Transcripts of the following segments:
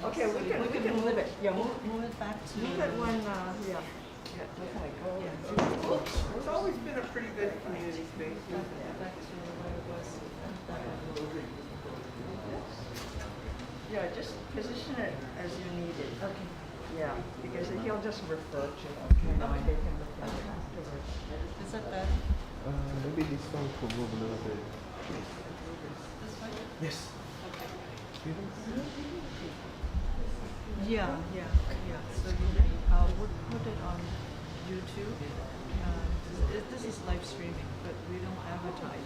Okay, we can move it. Yeah, move it back to. move it when, yeah. Okay, go. Yeah. It's always been a pretty good community space. Back to where it was. Yeah, just position it as you need it. Okay. Yeah, because he'll just refer to it. You know, and they can look at it afterwards. Is that better? Maybe this one could move a little bit. This way? Yes. Okay. Freedom? Yeah. So we'll put it on YouTube. This is live streaming, but we don't advertise.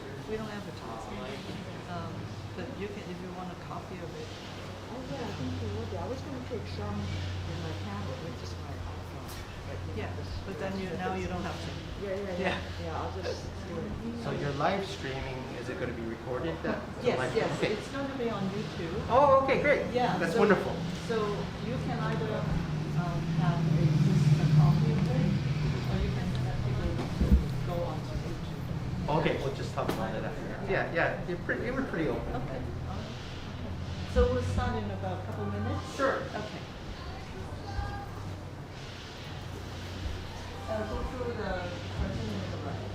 But you can, if you want a copy of it. Oh, yeah, I think you would. I was going to take some in my camera, which is my iPhone. But then now you don't have to. Yeah, I'll just do it. So you're live streaming, is it going to be recorded? Yes, Okay. it's going to be on YouTube. Oh, okay, great. Yeah. That's so, wonderful. So you can either have a copy of it, or you can actually go on to YouTube. Okay, we'll just talk about it after. Yeah, you were pretty open. Okay. So we'll start in about a couple minutes? Sure. Okay. Go through the person in the right.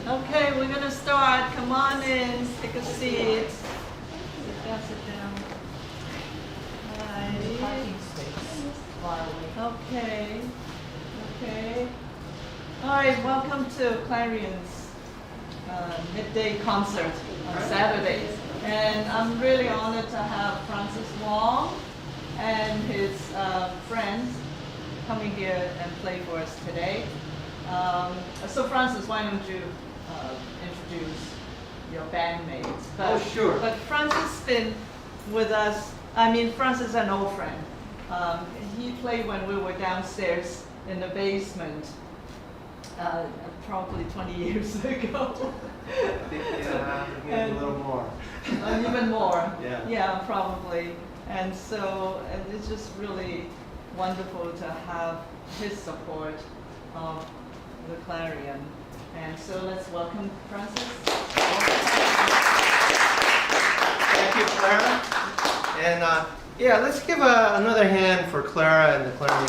Okay, we're going to start. Come on in, take a seat. Sit down. Hi. Okay. All right, welcome to Clarion's midday concert on Saturdays. And I'm really honored to have Francis Wong and his friends coming here and play for us today. So Francis, why don't you introduce your bandmates? Oh, sure. But Francis has been with us, Francis is an old friend. He played when we were downstairs in the basement, probably 20 years ago. Maybe a little more. Even more. Yeah. Probably. And it's just really wonderful to have his support of the Clarion. And so let's welcome Francis. Thank you, Clara. And let's give another hand for Clara and the Clarion.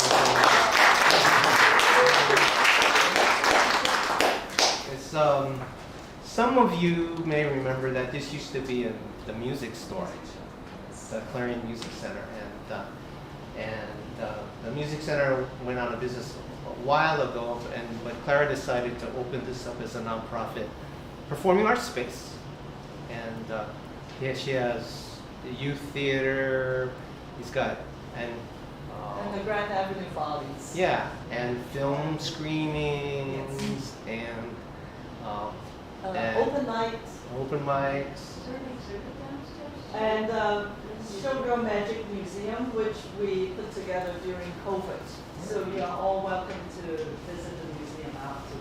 It's some of you may remember that this used to be the music store, the Clarion Music Center, and the music center went out of business a while ago, but Clara decided to open this up as a nonprofit performing arts space. And she has the youth theater. He's got And the Grand Avenue Follies. yeah, and film screenings and Open nights. open mics. Is there an exhibit downstairs? And Showgirl Magic Museum, which we put together during COVID. So you are all welcome to visit the museum after.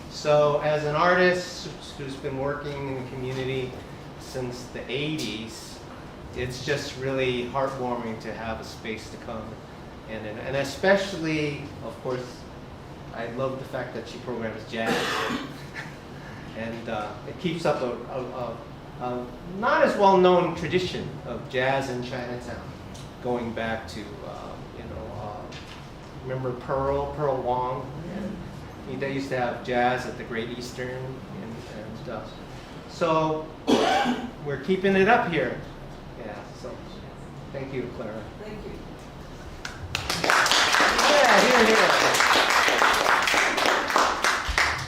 So as an artist who's been working in the community since the 80s, it's just really heartwarming to have a space to come. And especially, of course, I love the fact that she programs jazz. And it keeps up a not as well-known tradition of jazz in Chinatown, going back to, remember Pearl Wong? They used to have jazz at the Great Eastern and so we're keeping it up here. Yeah, so thank you, Clara. Thank you. Yeah, here.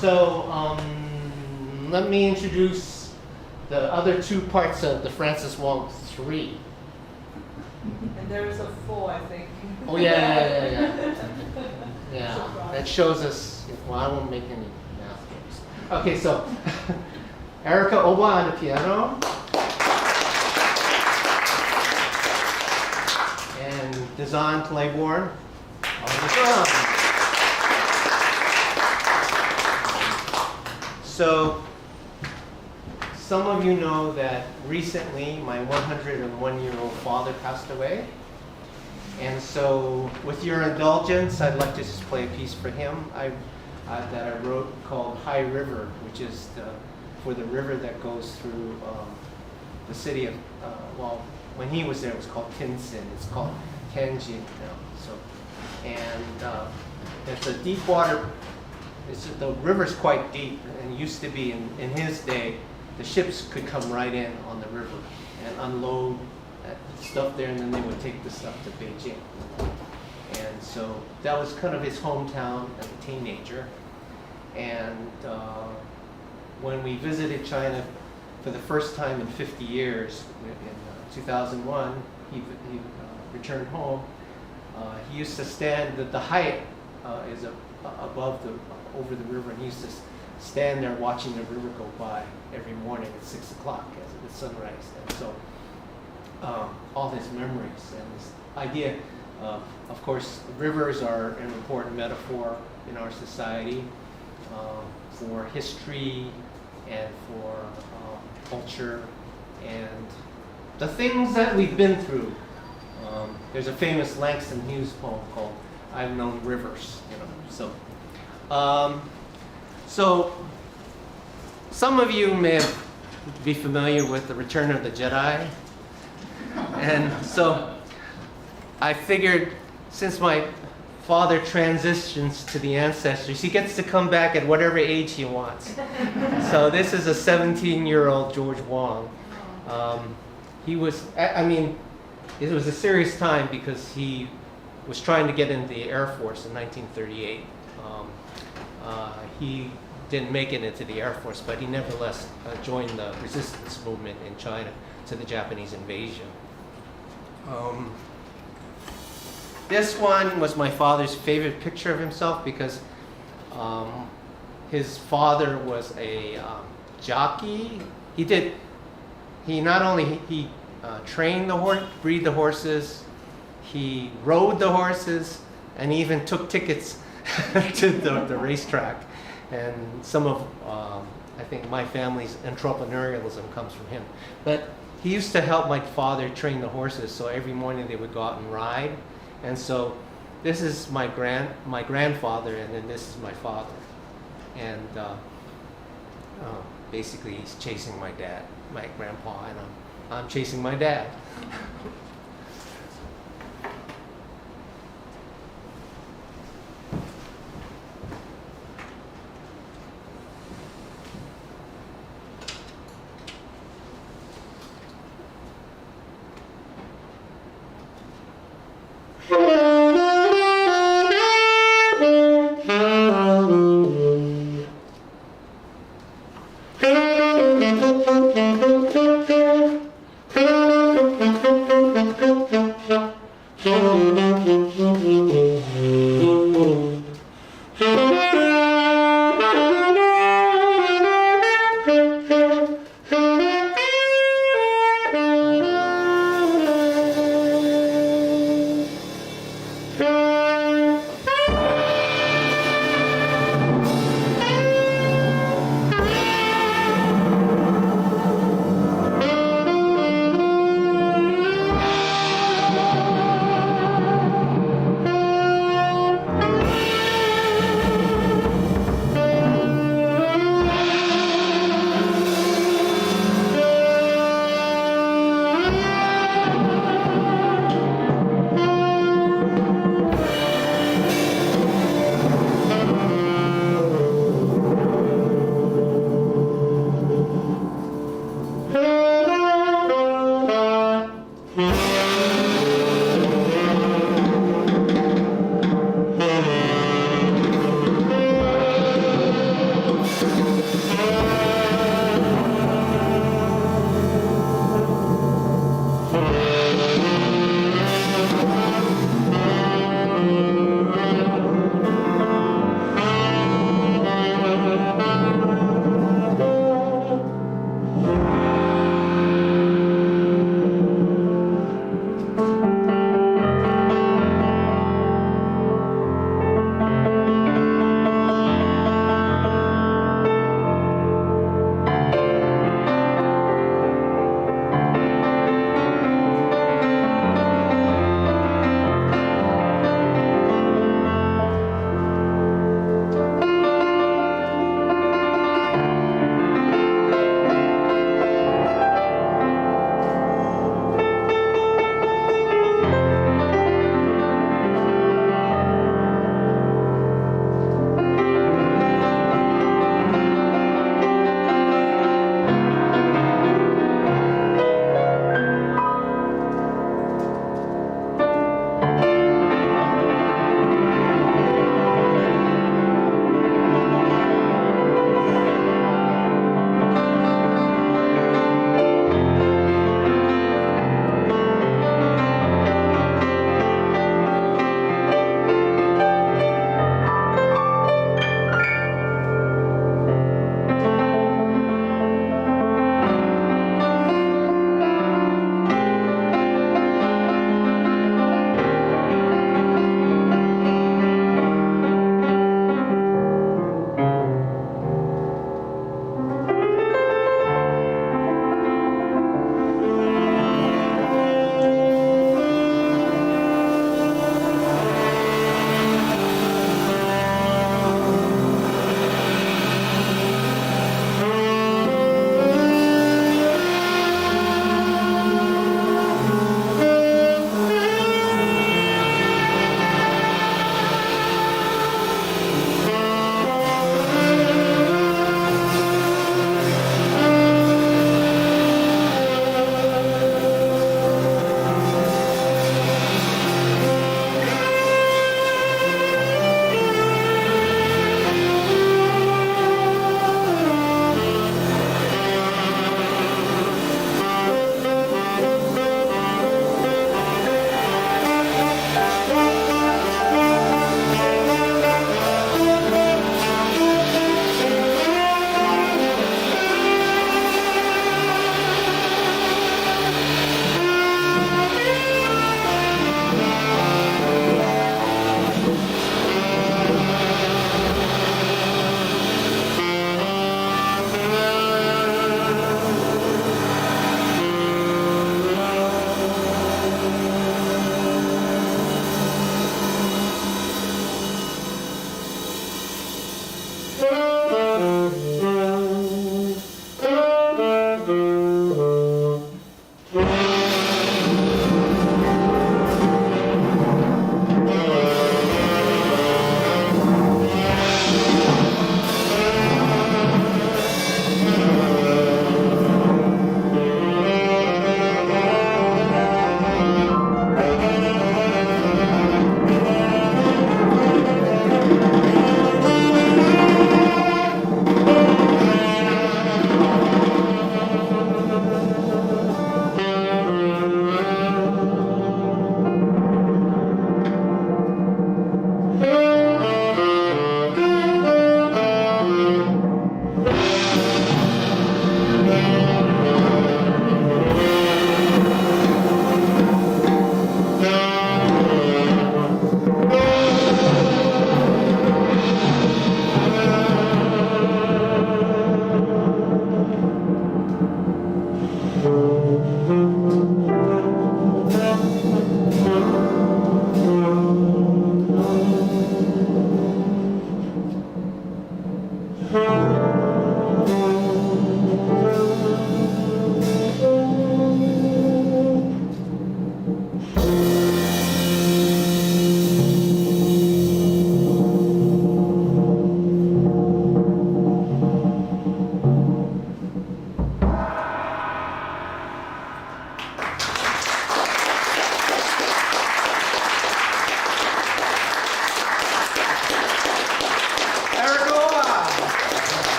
So let me introduce the other two parts of the Francis Wong 3. And there is a 4, I think. Oh yeah. Yeah, that shows us. Well, I won't make any math jokes. Okay, so Erika Oba on the piano, and Deszon Claiborne on the drums. So some of you know that recently my 101-year-old father passed away. And so, with your indulgence, I'd like to just play a piece for him that I wrote called High River, which is for the river that goes through the city of, well, when he was there it was called Tinsagu. It's called Tianjin now. So, and it's a deep water, the river's quite deep, and it used to be, in his day, the ships could come right in on the river and unload stuff there, and then they would take the stuff to Beijing. And so that was kind of his hometown as a teenager. And when we visited China for the first time in 50 years, in 2001, he returned home. He used to stand, the height is over the river, and he used to stand there watching the river go by every morning at 6 o'clock as the sunrise. And so all his memories and this idea of course, rivers are an important metaphor in our society for history and for culture and the things that we've been through. There's a famous Langston Hughes poem called "I've Known Rivers," So some of you may be familiar with The Return of the Jedi. And so I figured, since my father transitions to the ancestors, he gets to come back at whatever age he wants. So this is a 17-year-old George Wong. He was, it was a serious time because he was trying to get into the Air Force in 1938. He didn't make it into the Air Force, but he nevertheless joined the resistance movement in China to the Japanese invasion. This one was my father's favorite picture of himself because his father was a jockey. He not only trained the horse, breed the horses, he rode the horses, and he even took tickets to the racetrack. And some of, I think my family's entrepreneurialism comes from him. But he used to help my father train the horses, so every morning they would go out and ride. And so this is my grandfather, and then this is my father. And basically he's chasing my dad, my grandpa, and I'm chasing my dad.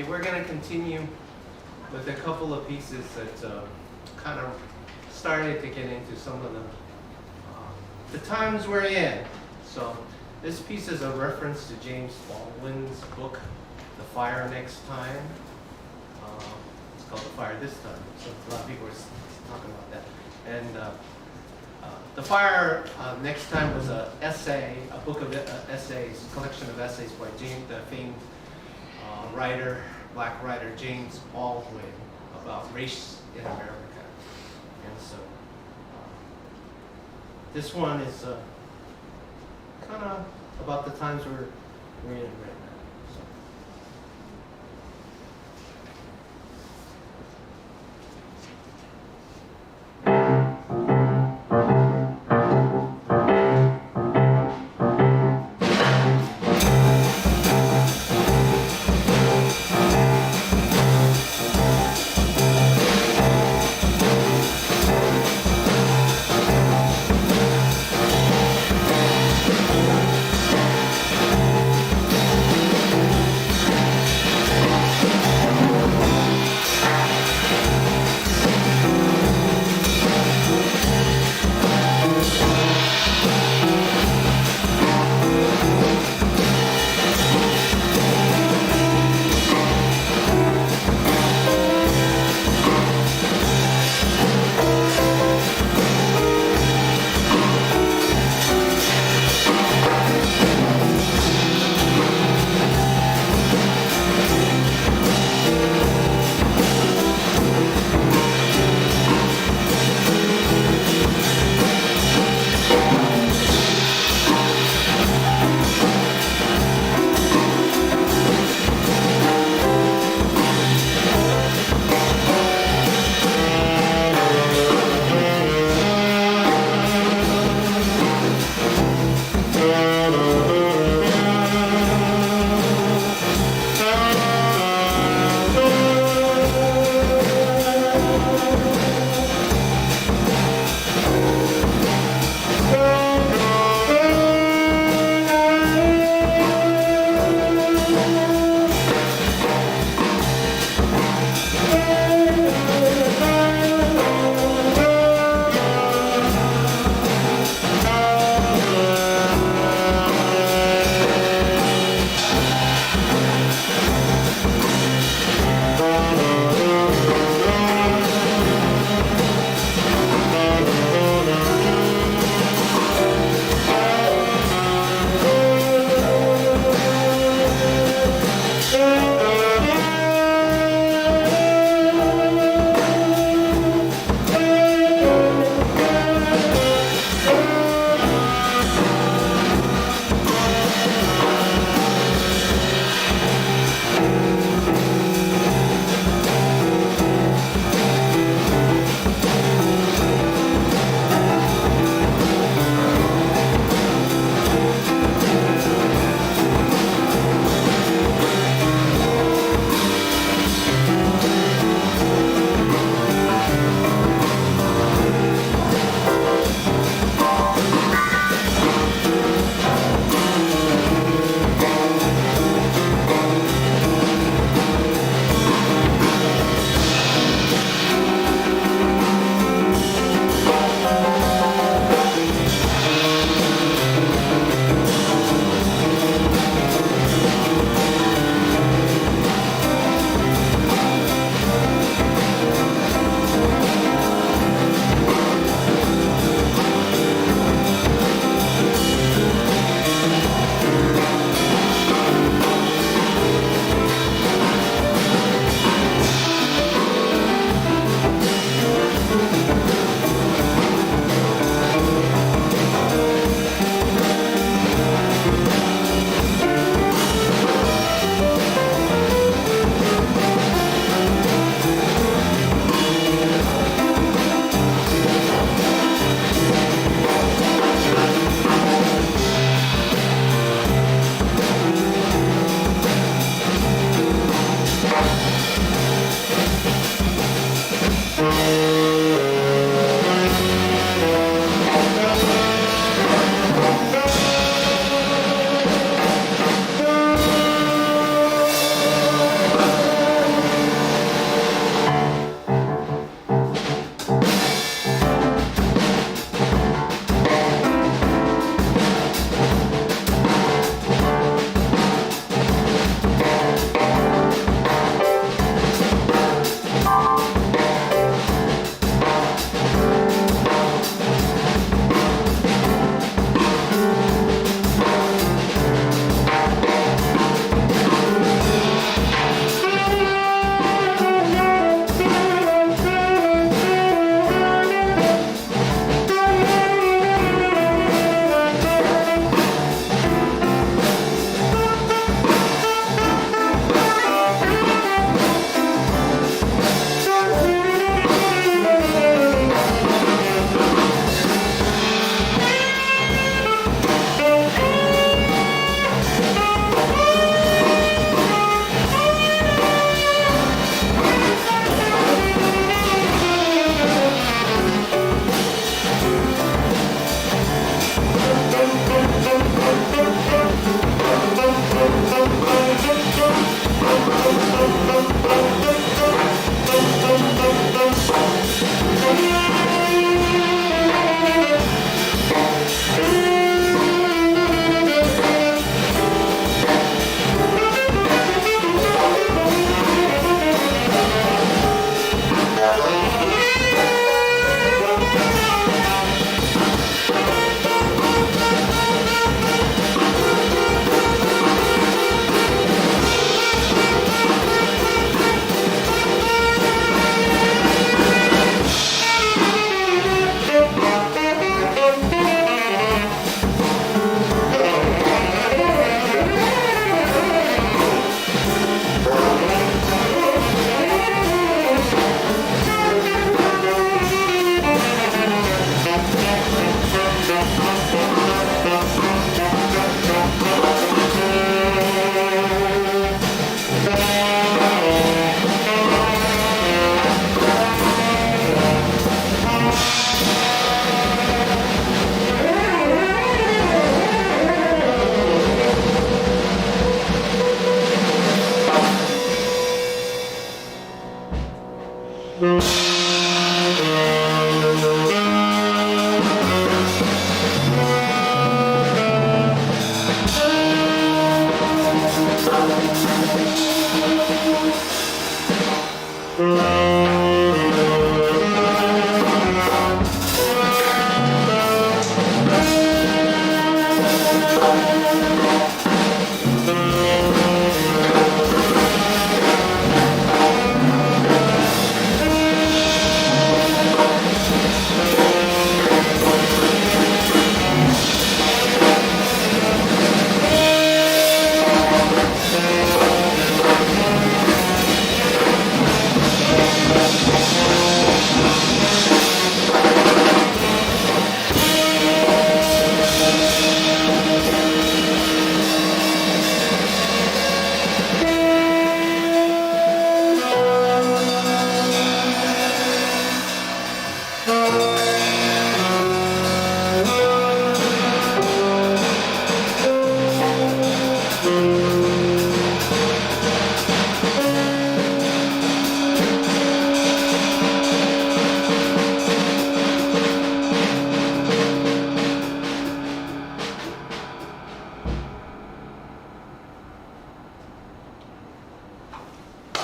we're going to continue with a couple of pieces that kind of started to get into some of the times we're in. So this piece is a reference to James Baldwin's book, The Fire Next Time. It's called The Fire This Time. So a lot of people are talking about that. And The Fire Next Time was a book of essays, collection of essays by the famed writer, black writer James Baldwin about race in America. And so this one is kind of about the times we're in right now. So.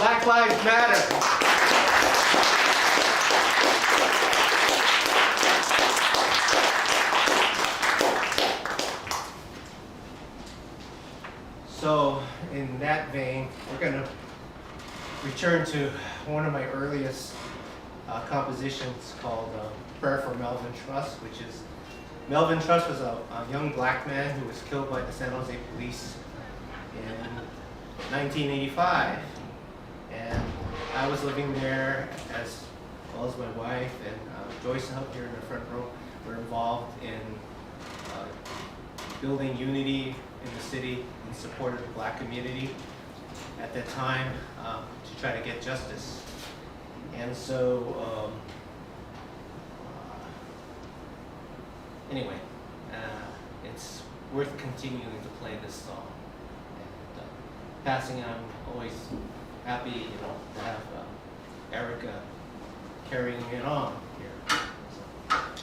Black Lives Matter. So, in that vein, we're going to return to one of my earliest compositions called Prayer for Melvin Truss, which is, Melvin Truss was a young black man who was killed by the San Jose police in 1985. And I was living there as well as my wife, and Joyce out here in the front row were involved in building unity in the city in support of the black community at that time to try to get justice. And so, anyway, it's worth continuing to play this song. And passing on, always happy, to have Erika carrying it on here. So, all right.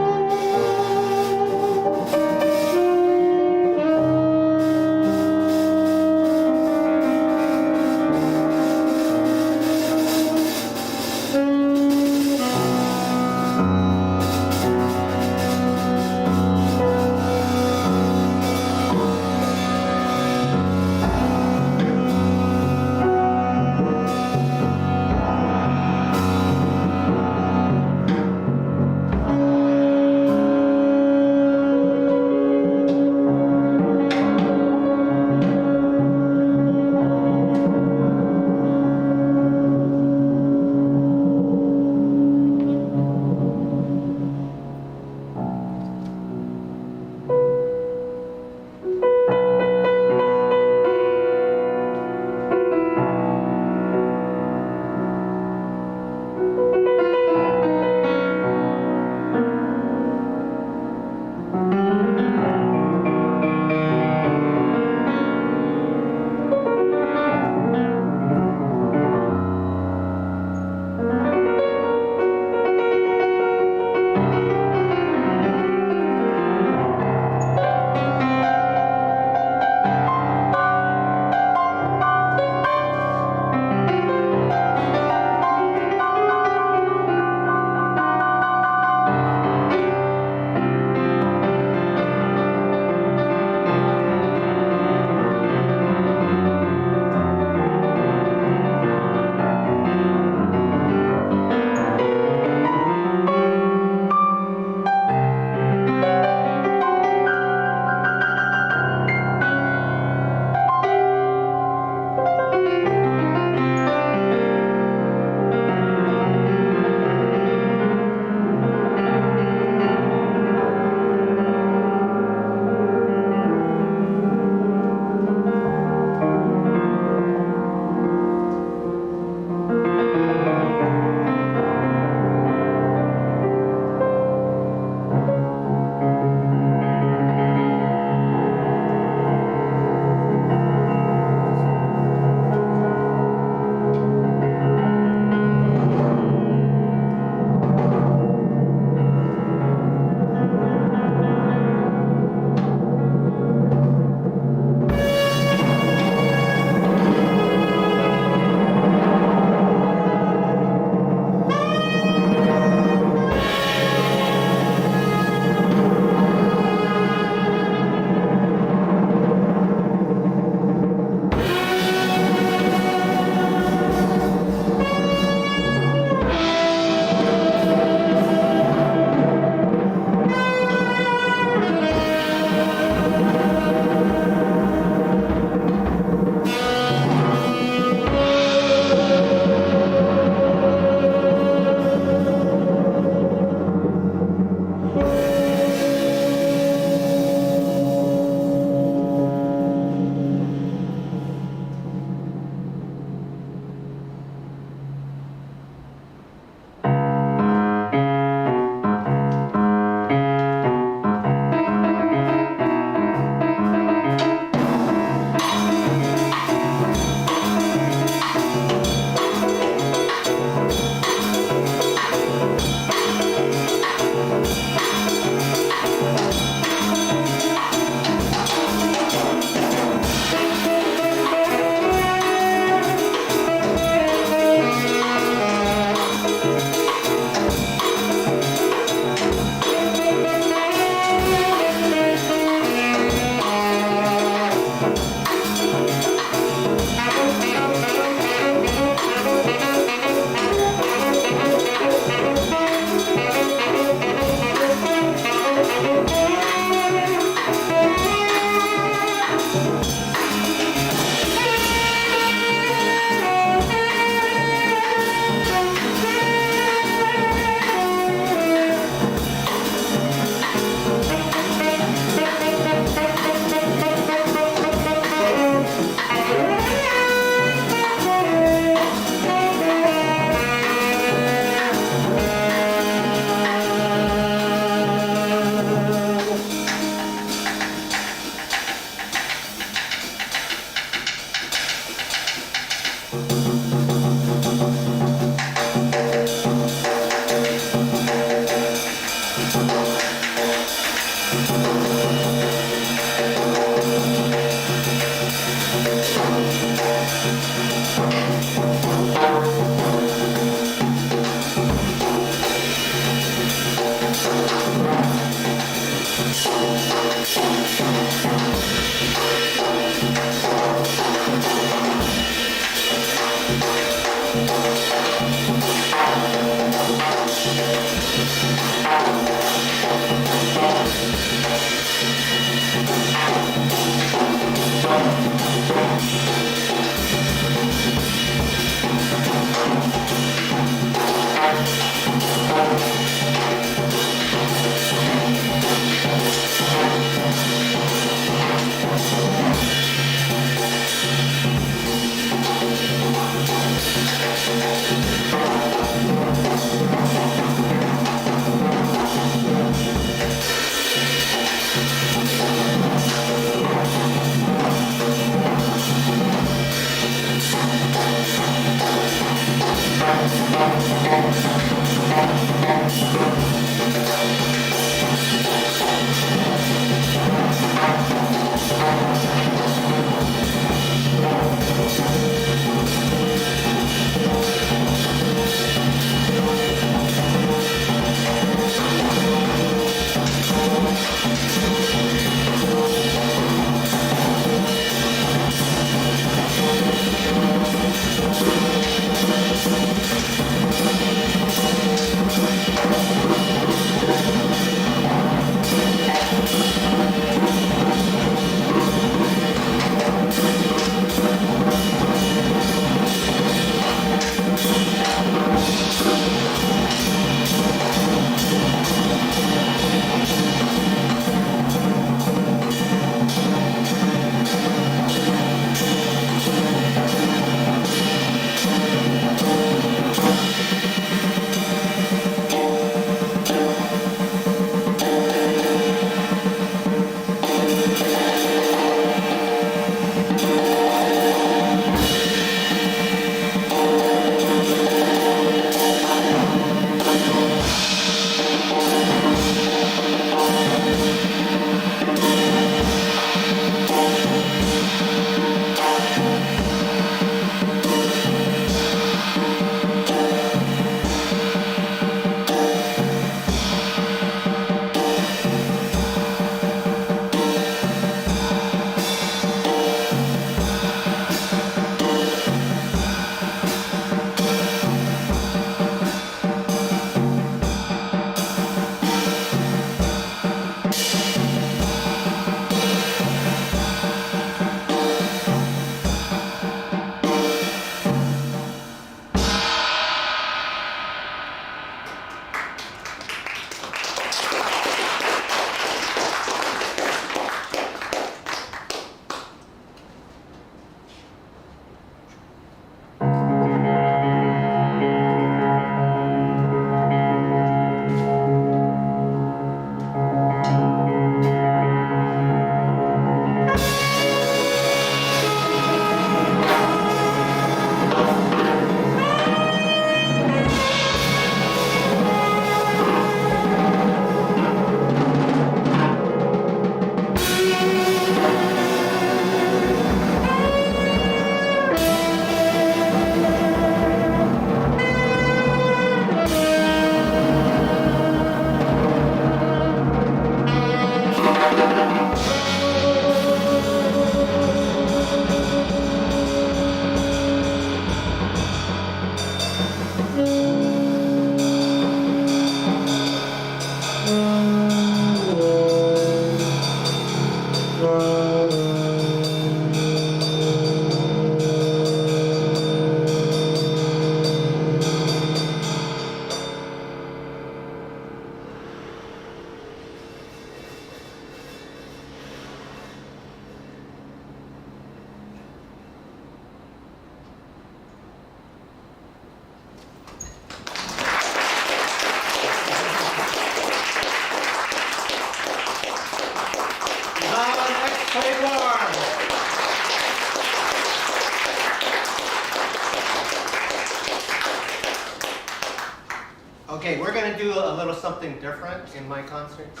Okay, we're going to do a little something different in my concerts.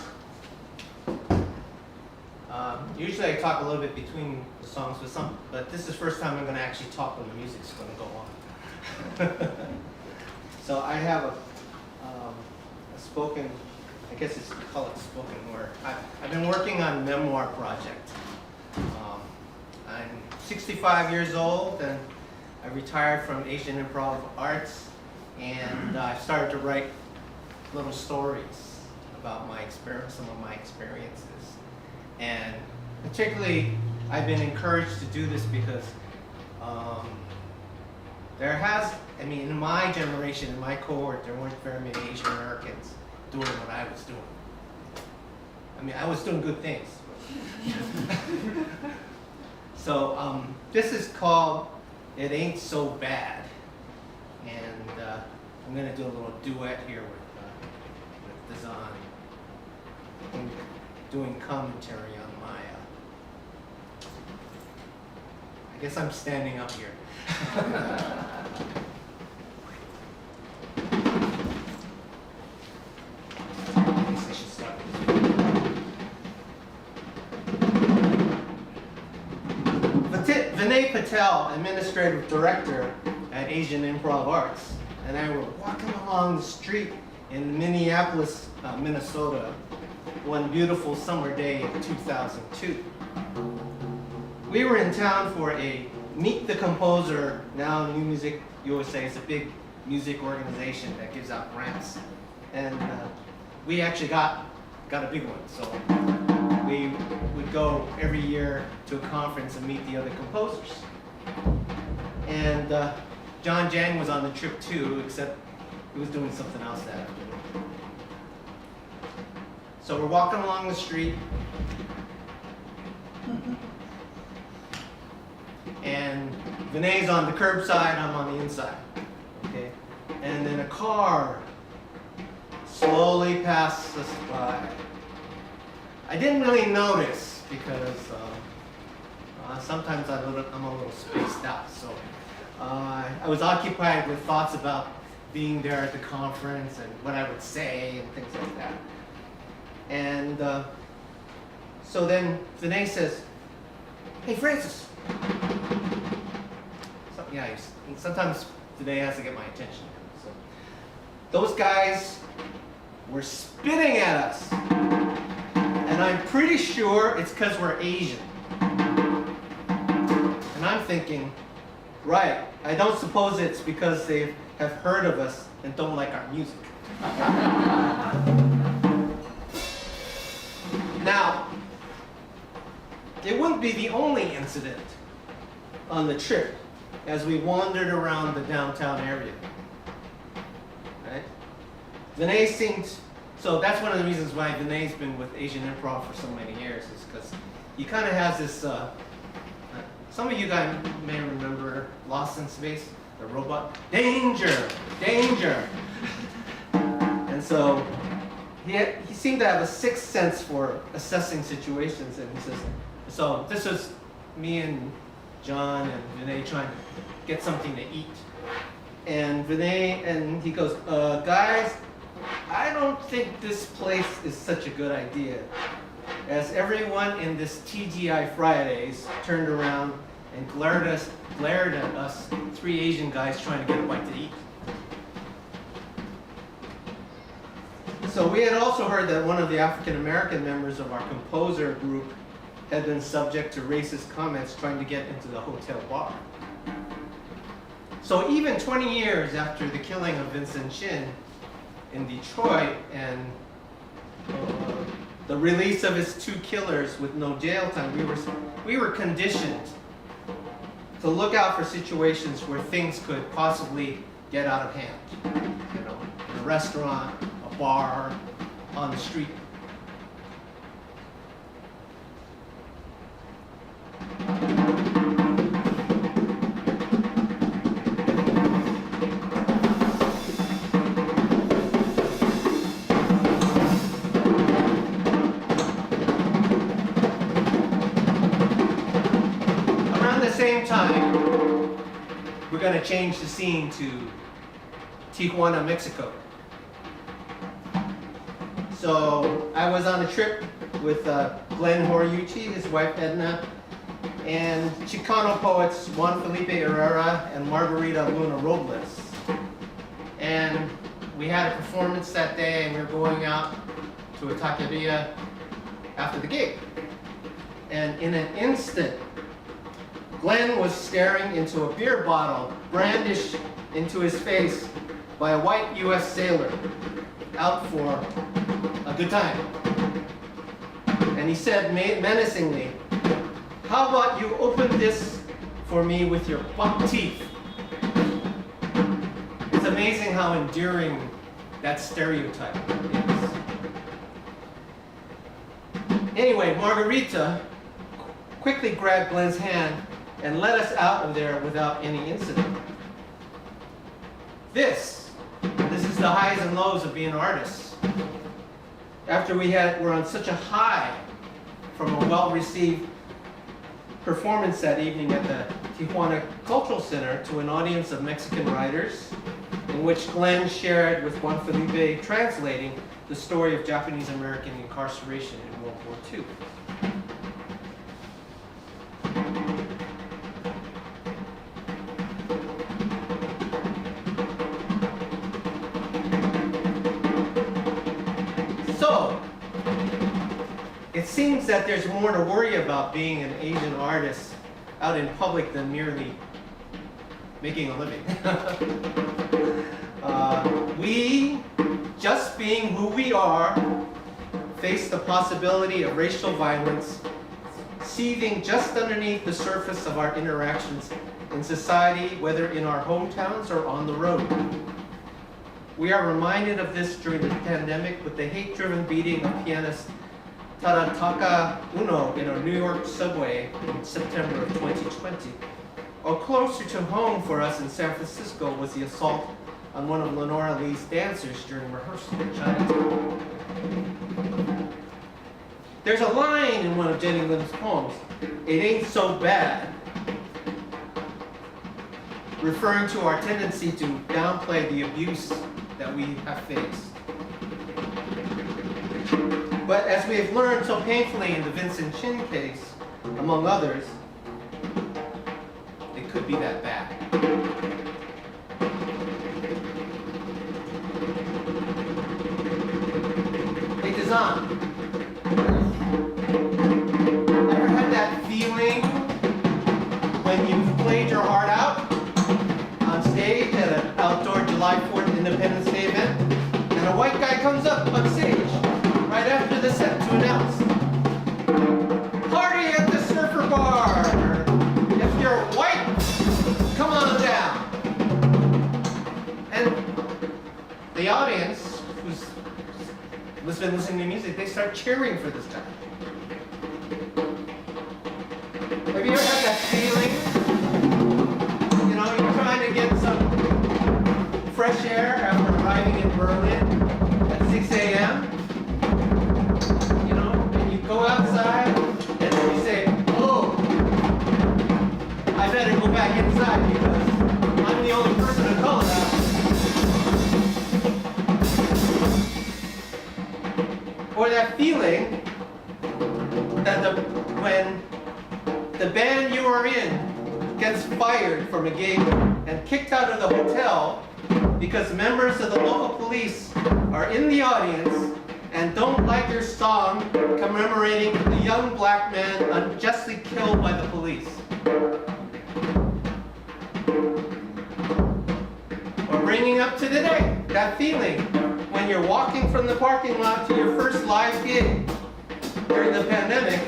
Usually I talk a little bit between the songs, but this is the first time I'm going to actually talk when the music's going to go on. So I have a spoken, I guess it's called spoken word. I've been working on a memoir project. I'm 65 years old and I retired from Asian Improv Arts, and I started to write little stories about my experience, some of my experiences. And particularly, I've been encouraged to do this because in my generation, in my cohort, there weren't very many Asian Americans doing what I was doing. I mean, I was doing good things. So this is called It Ain't So Bad. And I'm going to do a little duet here with Deszon. I'm doing commentary on my, I guess I'm standing up here. I guess I should start with Vinay Patel, Administrative Director at Asian Improv Arts, and I were walking along the street in Minneapolis, Minnesota, one beautiful summer day in 2002. We were in town for a Meet the Composer, now New Music USA. It's a big music organization that gives out grants. And we actually got a big one. So we would go every year to a conference and meet the other composers. And Jon Jang was on the trip too, except he was doing something else that afternoon. So we're walking along the street, and Vinay's on the curbside, I'm on the inside. Okay? And then a car slowly passes us by. I didn't really notice because sometimes I'm a little spaced out. So I was occupied with thoughts about being there at the conference and what I would say and things like that. And so then Vinay says, "Hey, Francis." So, yeah, sometimes Vinay has to get my attention. So those guys were spitting at us. And I'm pretty sure it's because we're Asian. And I'm thinking, right, I don't suppose it's because they have heard of us and don't like our music. Now, it wouldn't be the only incident on the trip as we wandered around the downtown area. Right? Vinay seemed, so that's one of the reasons why Vinay's been with Asian Improv for so many years, is because he kind of has this, some of you guys may remember Lost in Space, the robot, danger, danger. And so he seemed to have a sixth sense for assessing situations, and he says, so this was me and John and Vinay trying to get something to eat. And Vinay, and he goes, guys, I don't think this place is such a good idea. As everyone in this TGI Fridays turned around and glared at us, three Asian guys trying to get a bite to eat. So we had also heard that one of the African American members of our composer group had been subject to racist comments trying to get into the hotel bar. So even 20 years after the killing of Vincent Chin in Detroit and the release of his two killers with no jail time, we were conditioned to look out for situations where things could possibly get out of hand. You know, in a restaurant, a bar, on the street. Around the same time, we're going to change the scene to Tijuana, Mexico. So So I was on a trip with Glenn Horiuchi, his wife Edna, and Chicano poets Juan Felipe Herrera and Margarita Luna Robles. And we had a performance that day, and we were going out to a taqueria after the gig. And in an instant, Glenn was staring into a beer bottle brandished into his face by a white U.S. sailor out for a good time. And he said menacingly, "How about you open this for me with your buck teeth?" It's amazing how enduring that stereotype is. Anyway, Margarita quickly grabbed Glenn's hand and led us out of there without any incident. This is the highs and lows of being artists. After we're on such a high from a well-received performance that evening at the Tijuana Cultural Center to an audience of Mexican writers, in which Glenn shared with Juan Felipe translating the story of Japanese American incarceration in World War II. So, it seems that there's more to worry about being an Asian artist out in public than merely making a living. We, just being who we are, face the possibility of racial violence seething just underneath the surface of our interactions in society, whether in our hometowns or on the road. We are reminded of this during the pandemic with the hate-driven beating of pianist Tarataka Uno in a New York subway in September of 2020. Or closer to home for us in San Francisco was the assault on one of Lenora Lee's dancers during rehearsal in Chinatown. There's a line in one of Jenny Lim's poems, "It ain't so bad," referring to our tendency to downplay the abuse that we have faced. But as we have learned so painfully in the Vincent Chin case, among others, it could be that bad. Hey, Deszon, ever had that feeling when you've played your heart out on stage at an outdoor July 4th Independence Day event, and a white guy comes up on stage right after the set to announce, "Party at the Surfer Bar! If you're white, come on down!" And the audience, who's been listening to music, they start cheering for this guy. Have you ever had that feeling? You know, you're trying to get some fresh air after arriving in Berlin at 6 a.m. You know, and you go outside and then you say, "Oh, I better go back inside because I'm the only person of color now." Or that feeling that when the band you are in gets fired from a gig and kicked out of the hotel because members of the local police are in the audience and don't like your song commemorating the young black man unjustly killed by the police. Or bringing up to today, that feeling when you're walking from the parking lot to your first live gig during the pandemic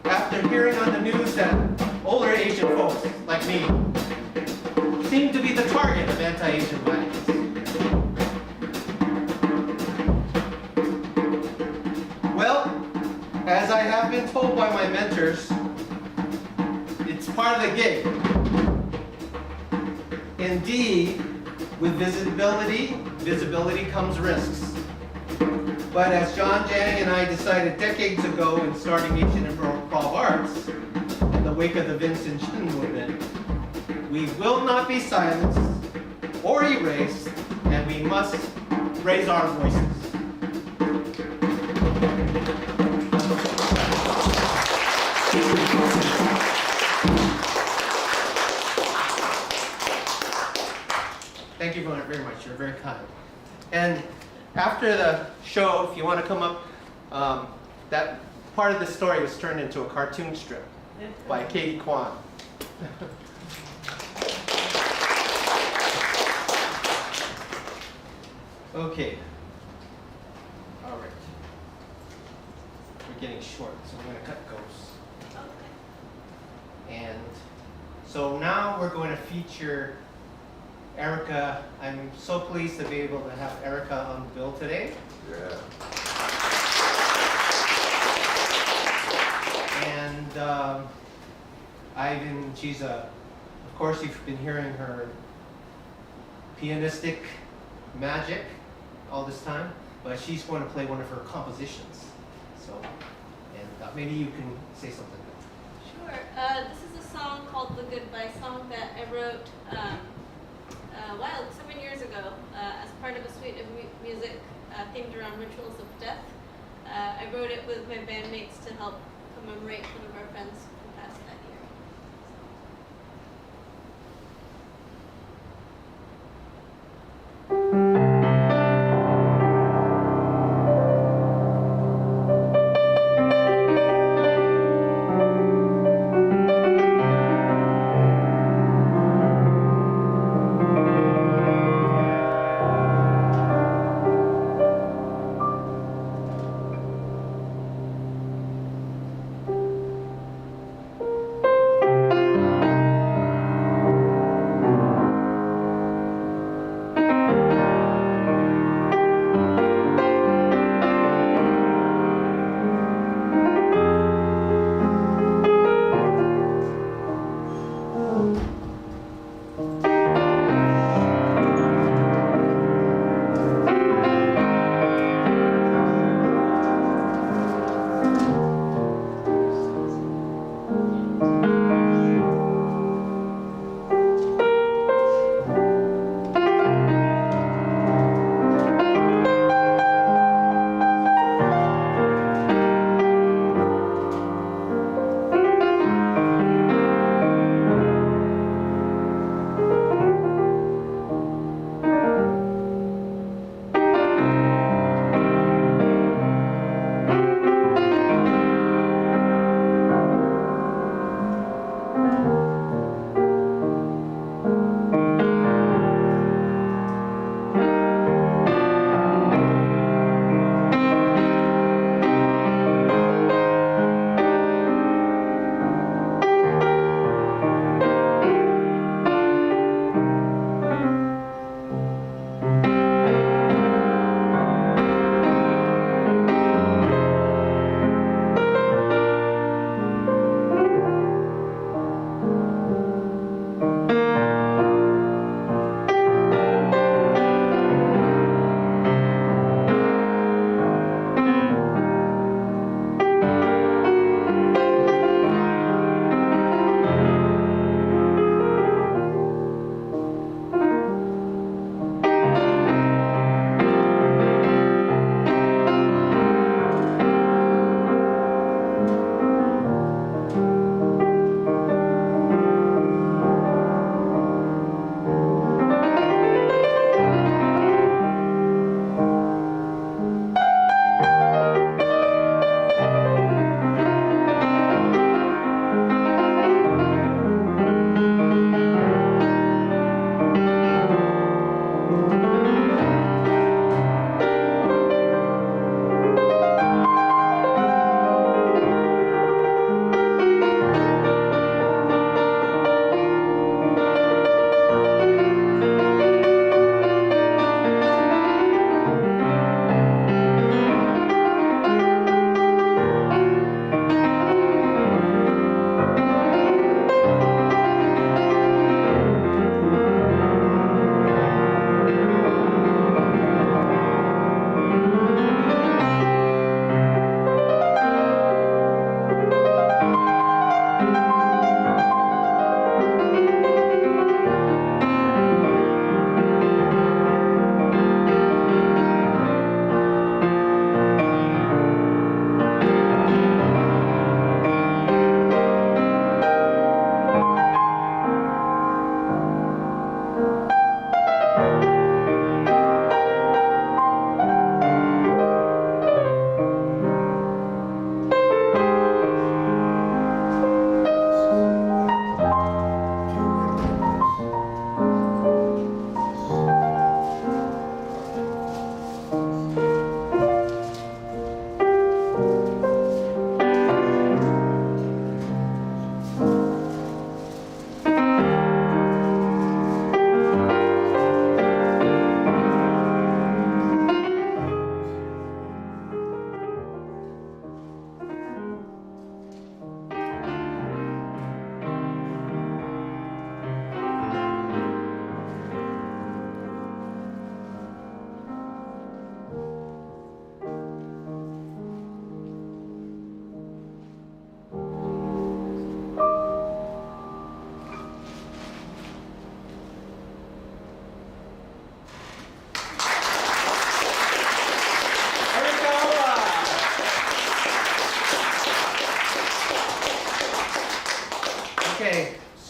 after hearing on the news that older Asian folks like me seem to be the target of anti-Asian violence. Well, as I have been told by my mentors, it's part of the gig. Indeed, with visibility comes risks. But as Jon Jang and I decided decades ago in starting Asian Improv Arts, in the wake of the Vincent Chin movement, we will not be silenced or erased, and we must raise our voices. Thank you very much. You're very kind. And after the show, if you want to come up, that part of the story was turned into a cartoon strip by Katie Kwan. Okay. All right. We're getting short, so I'm going to cut goes. Okay. And so now we're going to feature Erika. I'm so pleased to be able to have Erika on the bill today. Yeah. And of course you've been hearing her pianistic magic all this time, but she's going to play one of her compositions. So, and maybe you can say something. Sure. This is a song called The Goodbye Song that I wrote 7 years ago as part of a suite of music themed around rituals of death. I wrote it with my bandmates to help commemorate one of our friends who passed that year.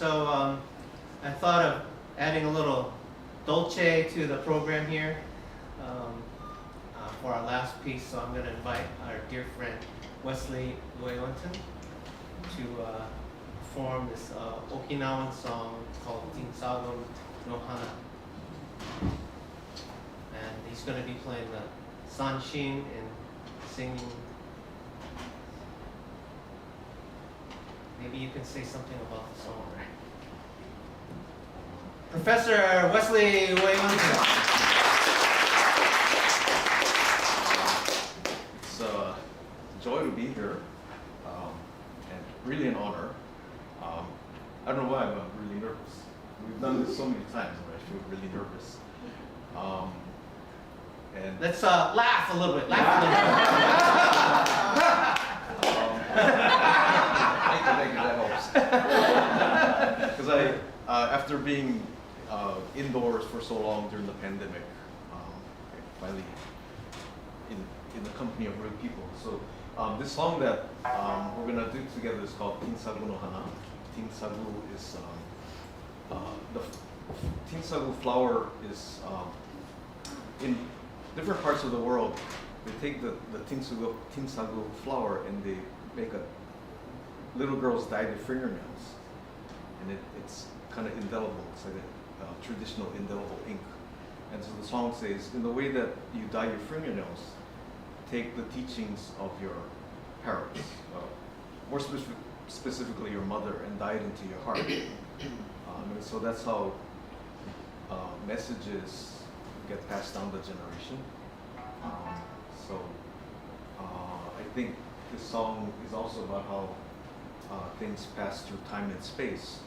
So I thought of adding a little dolce to the program here for our last piece. So I'm going to invite our dear friend Wesley Ueunten to perform this Okinawan song called Tinsagu no Hana. And he's going to be playing the sanshin and singing. Maybe you can say something about the song, right? Professor Wesley Ueunten. It's a joy to be here, and really an honor. I don't know why I'm really nervous. We've done this so many times, and I feel really nervous. And Let's laugh a little bit. Laugh a thank you, that helps. Because after being indoors for so long during the pandemic, finally in the company of real people. So this song that we're gonna do together is called Tinsagu no Hana. Tinsagu is the Tinsagu flower is in different parts of the world. They take the Tinsagu flower and they make little girls dye their fingernails, and it's kind of indelible. It's like a traditional indelible ink. And so the song says, in the way that you dye your fingernails, take the teachings of your parents, more specifically your mother, and dye it into your heart. And so that's how messages get passed down the generation. I think this song is also about how things pass through time and space,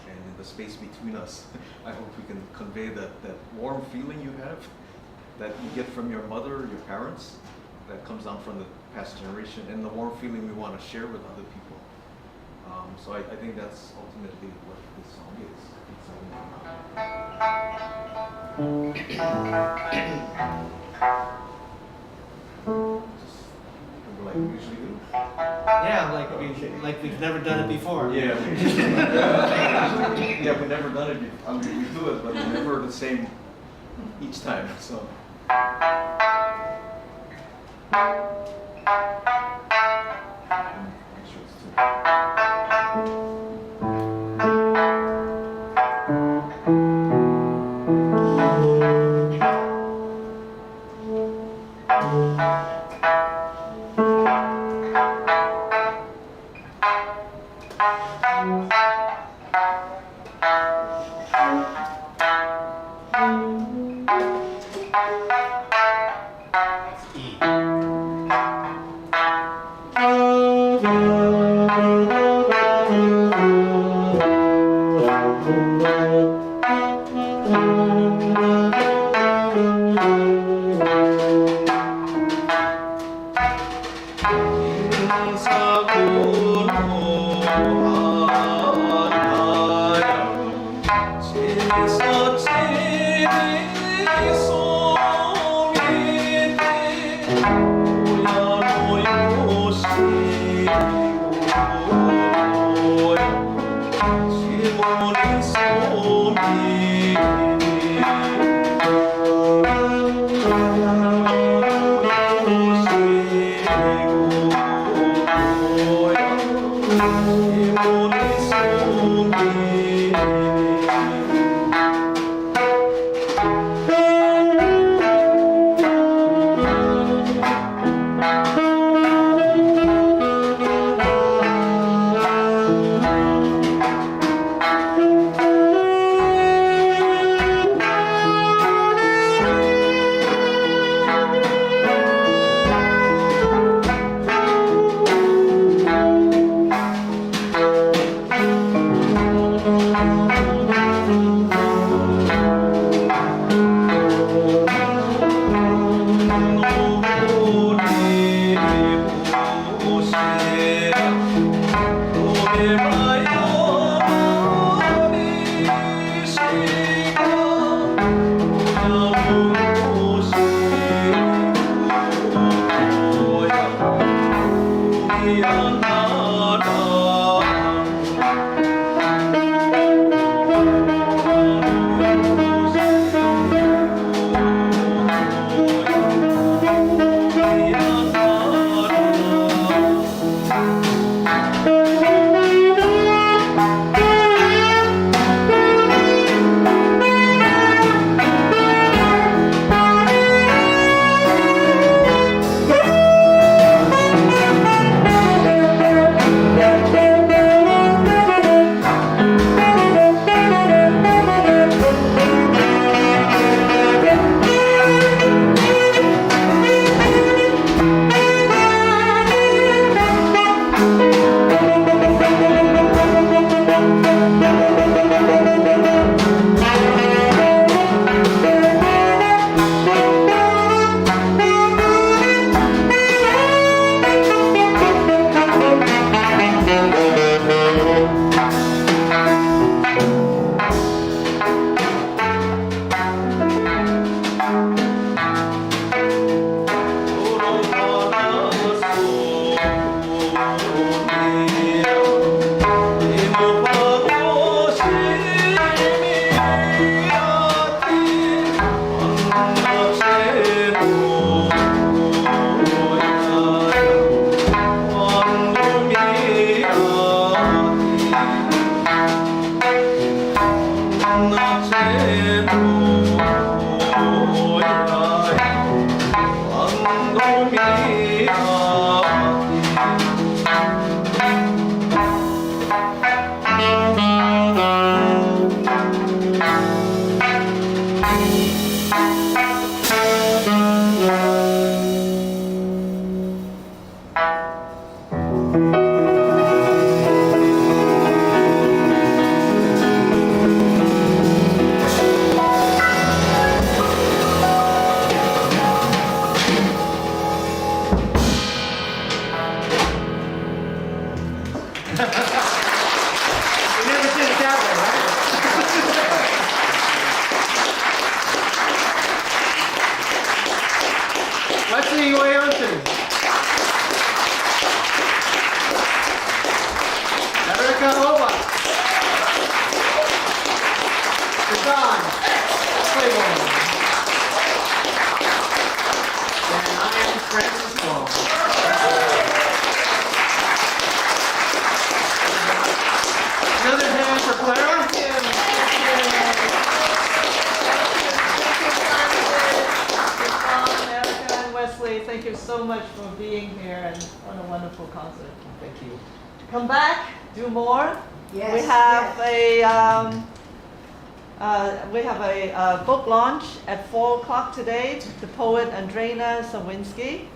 and in the space between us, I hope we can convey that warm feeling you have, that you get from your mother, your parents, that comes down from the past generation, and the warm feeling we want to share with other people. So I think that's ultimately what this song is. Like we usually do. Yeah, like we've never done it before. Yeah, yeah, we've never done it before. I mean, we do it, but we're never the same each time. So. Make sure it's two. We never did it that way, right? Wesley Ueunten. Erika Oba. Deszon Claiborne. And I am Francis Wong. Another hand for Clara. Erika and Wesley, thank you so much for being here and on a wonderful concert. Thank you. Come back, do more. Yes, We have a book launch at 4 o'clock today. The poet Andrena Sawinski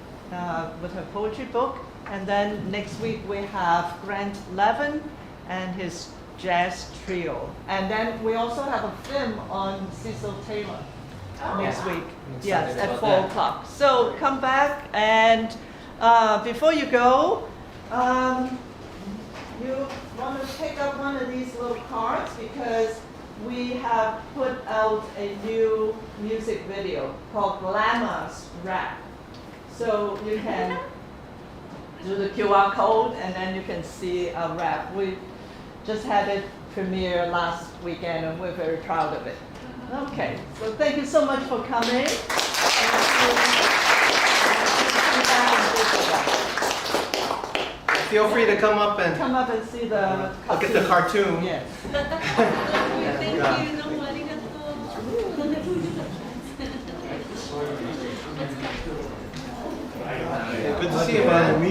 with her poetry book. And then next week we have Grant Levin and his jazz trio. And then we also have a film on Cecil Taylor next week. I'm Yes, excited at about 4 that. o'clock. So come back and before you go, you want to pick up one of these little cards because we have put out a new music video called Glamorous Rap. So you can do the QR code and then you can see a rap. We just had it premiere last weekend and we're very proud of it. Okay, so thank you so much for coming. Feel free to come up and Come up and see the look at the cartoon. Yes. Thank Yeah. you. 너무 아리가또. Good to see you, man.